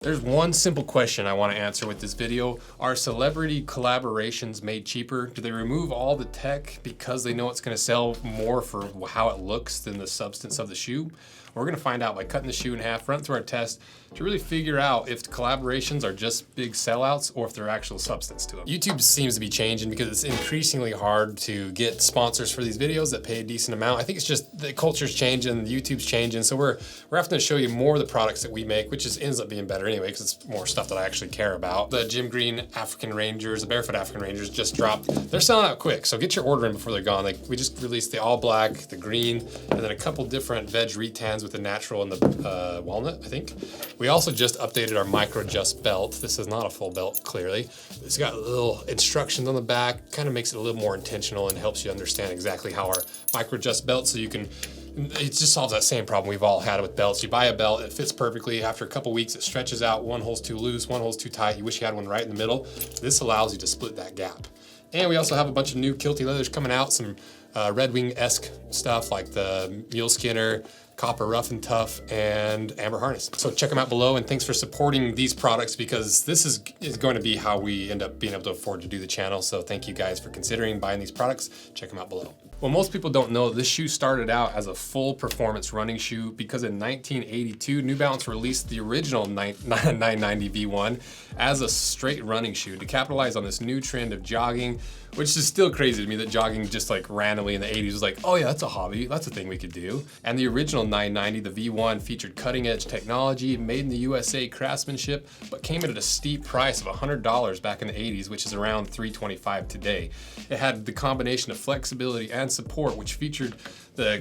There's one simple question I want to answer with this video. Are celebrity collaborations made cheaper? Do they remove all the tech because they know it's going to sell more for how it looks than the substance of the shoe? We're going to find out by cutting the shoe in half, run through our test to really figure out if collaborations are just big sellouts or if they're actual substance to them. YouTube seems to be changing because it's increasingly hard to get sponsors for these videos that pay a decent amount. I think it's just the culture's changing, YouTube's changing, so we're having to show you more of the products that we make, which ends up being better anyway because it's more stuff that I actually care about. The Jim Green African Rangers, the Barefoot African Rangers just dropped. They're selling out quick, so get your order in before they're gone. We just released the all black, the green, and then a couple different veg retans with the natural and the walnut, I think. We also just updated our micro adjust belt. This is not a full belt, clearly. It's got little instructions on the back, kind of makes it a little more intentional and helps you understand exactly how our micro adjust belt, so you can, it just solves that same problem we've all had with belts. You buy a belt, it fits perfectly. After a couple weeks, it stretches out. One hole's too loose, one hole's too tight. You wish you had one right in the middle. This allows you to split that gap. And we also have a bunch of new kilty leathers coming out, some Red Wing-esque stuff like the Mule Skinner, Copper Rough and Tough, and Amber Harness. So check them out below, and thanks for supporting these products because this is going to be how we end up being able to afford to do the channel. So thank you guys for considering buying these products. Check them out below. Well, most people don't know this shoe started out as a full performance running shoe because in 1982, New Balance released the original 990 V1 as a straight running shoe to capitalize on this new trend of jogging, which is still crazy to me that jogging just like randomly in the 80s was like, oh yeah, that's a hobby, that's a thing we could do. And the original 990, the V1, featured cutting edge technology, made in the USA craftsmanship, but came at a steep price of $100 back in the 80s, which is around $325 today. It had the combination of flexibility and support, which featured the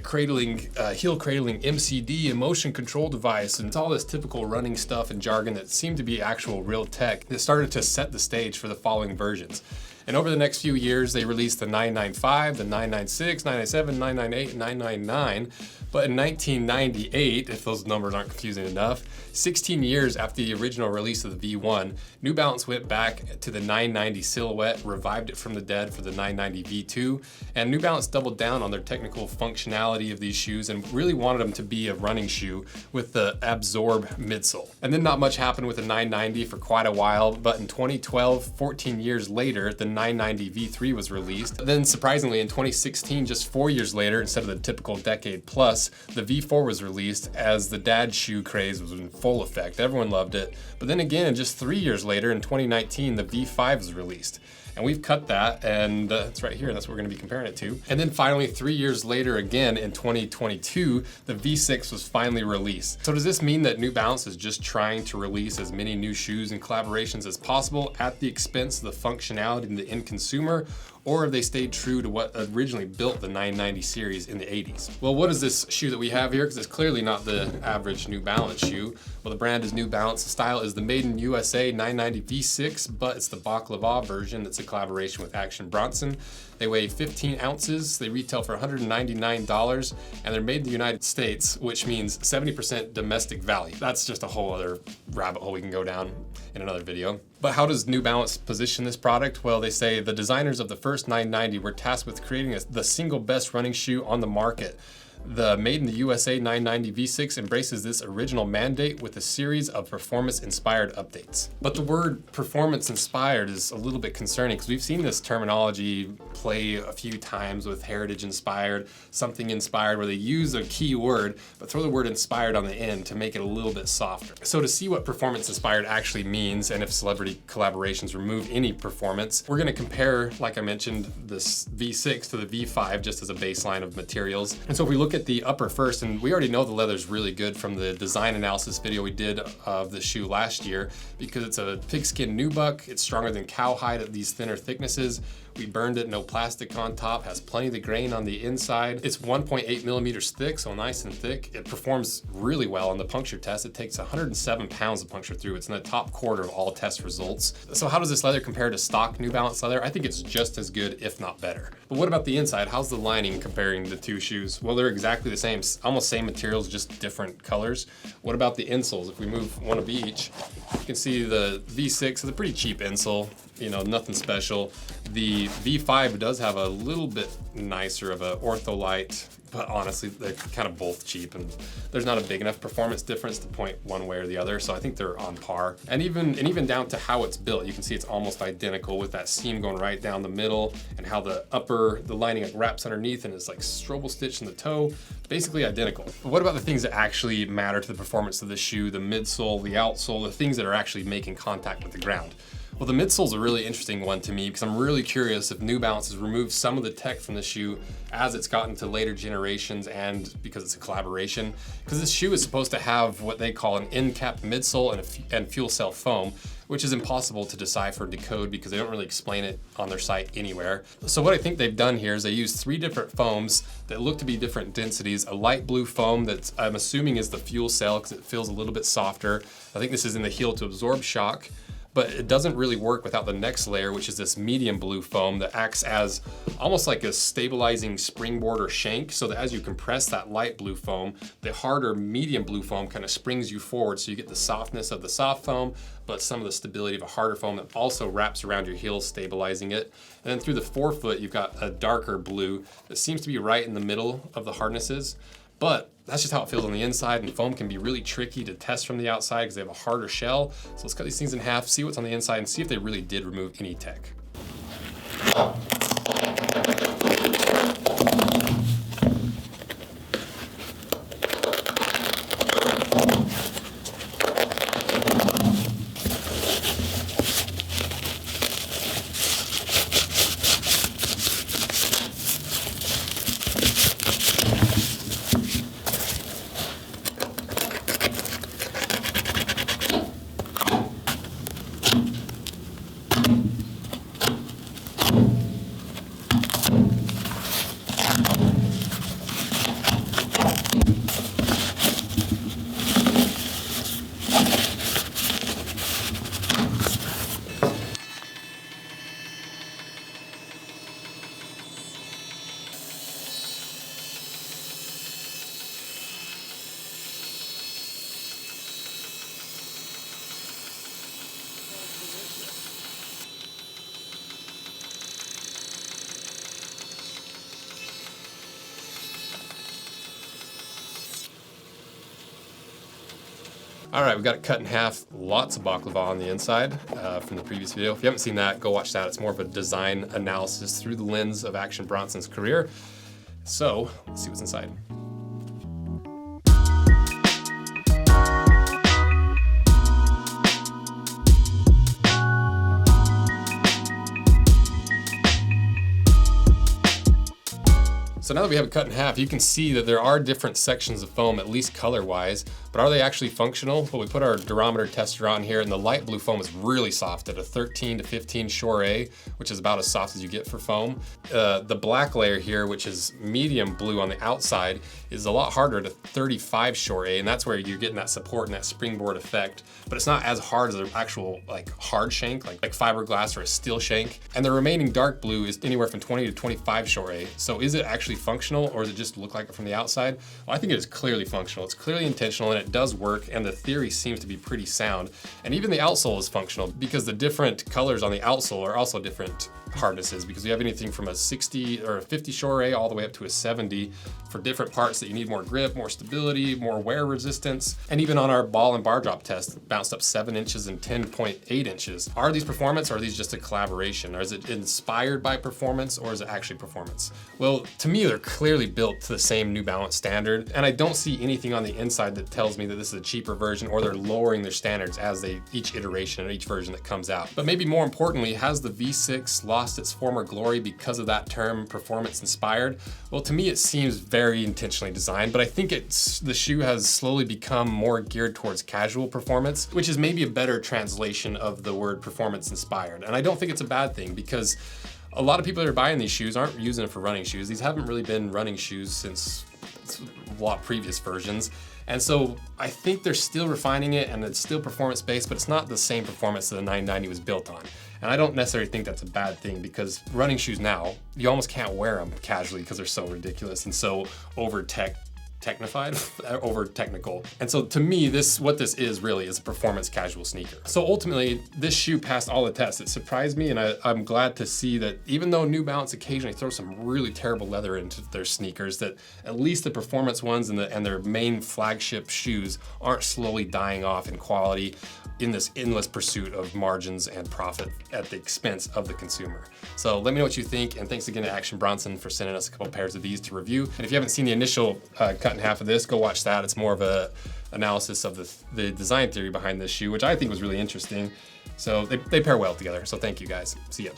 heel cradling MCD, a motion control device, and it's all this typical running stuff and jargon that seemed to be actual real tech that started to set the stage for the following versions. And over the next few years, they released the 995, the 996, 997, 998, and 999. But in 1998, if those numbers aren't confusing enough, 16 years after the original release of the V1, New Balance went back to the 990 silhouette, revived it from the dead for the 990 V2, and New Balance doubled down on their technical functionality of these shoes and really wanted them to be a running shoe with the Absorb midsole. And then not much happened with the 990 for quite a while, but in 2012, 14 years later, the 990 V3 was released. Then surprisingly, in 2016, just 4 years later, instead of the typical decade plus, the V4 was released as the dad shoe craze was in full effect. Everyone loved it. But then again, just 3 years later, in 2019, the V5 was released. And we've cut that, and it's right here, that's what we're gonna be comparing it to. And then finally, 3 years later again, in 2022, the V6 was finally released. So does this mean that New Balance is just trying to release as many new shoes and collaborations as possible at the expense of the functionality and the end consumer? Or have they stayed true to what originally built the 990 series in the 80s? Well, what is this shoe that we have here? Because it's clearly not the average New Balance shoe. Well, the brand is New Balance. The style is the Made in USA 990 V6, but it's the Baklava version. That's a collaboration with Action Bronson. They weigh 15 ounces. They retail for $199, and they're made in the United States, which means 70% domestic value. That's just a whole other rabbit hole we can go down in another video. But how does New Balance position this product? Well, they say the designers of the first 990 were tasked with creating the single best running shoe on the market. The Made in the USA 990 V6 embraces this original mandate with a series of performance-inspired updates. But the word performance-inspired is a little bit concerning because we've seen this terminology play a few times with heritage-inspired, something-inspired, where they use a key word but throw the word inspired on the end to make it a little bit softer. So to see what performance-inspired actually means and if celebrity collaborations remove any performance, we're going to compare, like I mentioned, this V6 to the V5 just as a baseline of materials. And so if we look at the upper first, and we already know the leather's really good from the design analysis video we did of the shoe last year because it's a pigskin nubuck. It's stronger than cowhide at these thinner thicknesses. We burned it, no plastic on top, has plenty of the grain on the inside. It's 1.8 millimeters thick, so nice and thick. It performs really well on the puncture test. It takes 107 pounds to puncture through. It's in the top quarter of all test results. So how does this leather compare to stock New Balance leather? I think it's just as good, if not better. But what about the inside? How's the lining comparing the two shoes? Well, they're exactly the same, almost same materials, just different colors. What about the insoles? If we move one of each, you can see the V6 is a pretty cheap insole, you know, nothing special. The V5 does have a little bit nicer of a ortholite but honestly, they're kind of both cheap, and there's not a big enough performance difference to point one way or the other, so I think they're on par. And even down to how it's built, you can see it's almost identical with that seam going right down the middle, and how the lining like wraps underneath and is like strobel stitched in the toe, basically identical. But what about the things that actually matter to the performance of the shoe, the midsole, the outsole, the things that are actually making contact with the ground? Well, the midsole is a really interesting one to me because I'm really curious if New Balance has removed some of the tech from the shoe as it's gotten to later generations, and because it's a collaboration. Because this shoe is supposed to have what they call an end-cap midsole and fuel cell foam, which is impossible to decipher or decode because they don't really explain it on their site anywhere. So what I think they've done here is they use 3 different foams that look to be different densities. A light blue foam that I'm assuming is the fuel cell because it feels a little bit softer. I think this is in the heel to absorb shock. But it doesn't really work without the next layer, which is this medium blue foam that acts as almost like a stabilizing springboard or shank, so that as you compress that light blue foam, the harder medium blue foam kind of springs you forward, so you get the softness of the soft foam, but some of the stability of a harder foam that also wraps around your heel, stabilizing it. And then through the forefoot, you've got a darker blue that seems to be right in the middle of the hardnesses. But that's just how it feels on the inside, and foam can be really tricky to test from the outside because they have a harder shell. So let's cut these things in half, see what's on the inside, and see if they really did remove any tech. All right, we got it cut in half. Lots of baklava on the inside from the previous video. If you haven't seen that, go watch that. It's more of a design analysis through the lens of Action Bronson's career. So let's see what's inside. So now that we have it cut in half, you can see that there are different sections of foam, at least color-wise, but are they actually functional? Well, we put our durometer tester on here, and the light blue foam is really soft at a 13 to 15 Shore A, which is about as soft as you get for foam. The black layer here, which is medium blue on the outside, is a lot harder at a 35 Shore A, and that's where you're getting that support and that springboard effect, but it's not as hard as an actual like hard shank, like fiberglass or a steel shank. And the remaining dark blue is anywhere from 20 to 25 Shore A. So is it actually functional, or does it just look like it from the outside? Well, I think it is clearly functional. It's clearly intentional, and it does work, and the theory seems to be pretty sound. And even the outsole is functional because the different colors on the outsole are also different hardnesses, because we have anything from a 60 or a 50 Shore A all the way up to a 70 for different parts that you need more grip, more stability, more wear resistance. And even on our ball and bar drop test, it bounced up 7 inches and 10.8 inches. Are these performance, or are these just a collaboration? Or is it inspired by performance, or is it actually performance? Well, to me, they're clearly built to the same New Balance standard, and I don't see anything on the inside that tells me that this is a cheaper version or they're lowering their standards as each iteration or each version that comes out. But maybe more importantly, has the V6 lost its former glory because of that term performance inspired? Well, to me, it seems very intentionally designed, but I think the shoe has slowly become more geared towards casual performance, which is maybe a better translation of the word performance inspired. And I don't think it's a bad thing, because a lot of people that are buying these shoes aren't using it for running shoes. These haven't really been running shoes since a lot of previous versions. And so I think they're still refining it, and it's still performance-based, but it's not the same performance that the 990 was built on. And I don't necessarily think that's a bad thing, because running shoes now, you almost can't wear them casually because they're so ridiculous and so over-tech technified over technical. And so to me, what this is really is a performance casual sneaker. So ultimately, this shoe passed all the tests. It surprised me, and I'm glad to see that even though New Balance occasionally throws some really terrible leather into their sneakers, that at least the performance ones and their main flagship shoes aren't slowly dying off in quality in this endless pursuit of margins and profit at the expense of the consumer. So let me know what you think, and thanks again to Action Bronson for sending us a couple pairs of these to review. And if you haven't seen the initial cut in half of this, go watch that. It's more of a analysis of the design theory behind this shoe, which I think was really interesting. So they pair well together. So thank you guys. See ya.